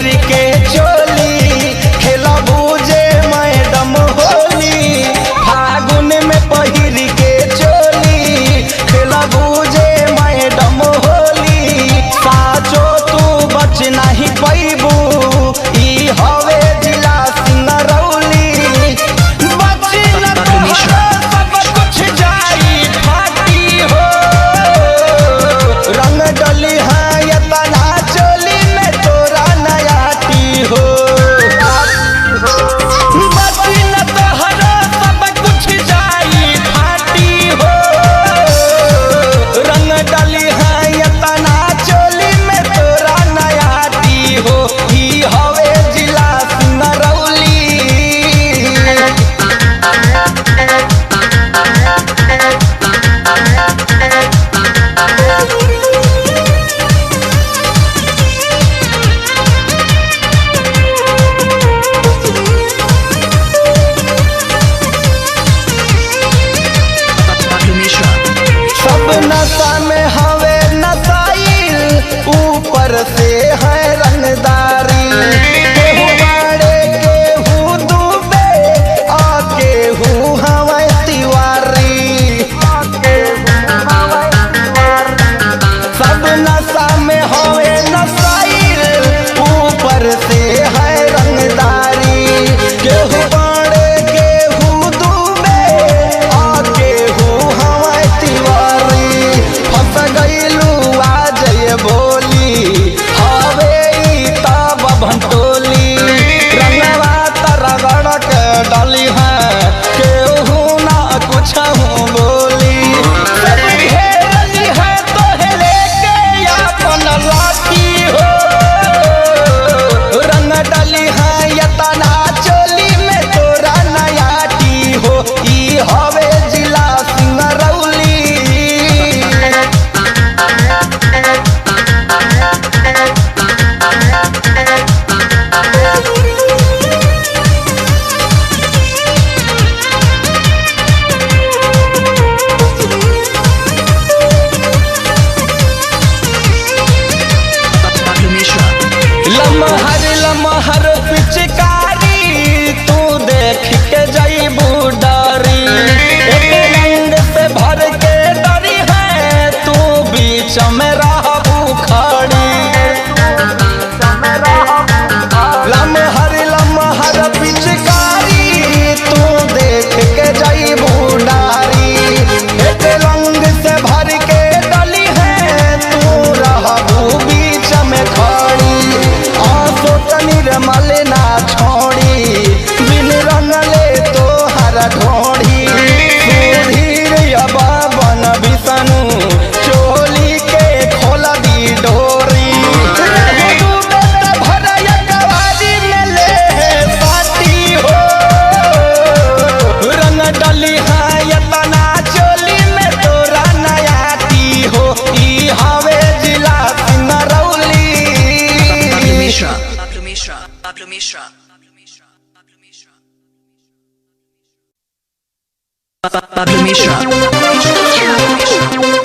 पहिर के चोली खेला बूझे मैडम होली। फागुन में पहिर के चोली खेला बूझे मैडम होली। साचो तू बच नहीं पैबू ई हवे जिला सिंगरौली। बच न तोहरा सब कुछ जाई फाटी हो। रंग डली है यतना चोली में तोरा नयाटी हो। बच न तोहरा सब कुछ जाई फाटी हो। रंग डली है यतना चोली में तोरा नयाटी हो। ई हवे जिला सिंगरौली। सब नशा में हवे नशाइल ऊपर से है रंगदारी। केहू बाड़े केहू डूबे आ केहू हवे तिवारी। सब नशा में हवे नशाइल ऊपर से है रंगदारी। केहू बाड़े केहू डूबे आ केहू हवे तिवारी। फंस गईलू आ जय बोली हवे ई तब भंटोली। रंगवा तरगड़ के डाली है केहू ना कुछ बोली। सब घेरली है तोहरे के अपन लाठी हो। रंग डाली है यतना चोली में तोरा नयाटी हो। ई हवे जिला सिंगरौली। लमहर लमहर पिचकारी तू देख के जईबू डरी। एक रंग से भर के डरी है तू बीच में रहबू खड़ी। लमहर लमहर पिचकारी तू देख के जईबू डरी। एक रंग से भर के डली है तू रहबू बीच में खड़ी। आंसू निर्मल ना छोड़ी बिन रंगले तो हर ढोड़ी। सुधीर बन विष्णु चोली के खोल दी डोरी। भरया कवारी में ले पाती हो। रंग डली है यतना चोली में तोरा नयाटी हो। ई हवे जिला Singrauli. Pablo Mishra. Pablo Mishra.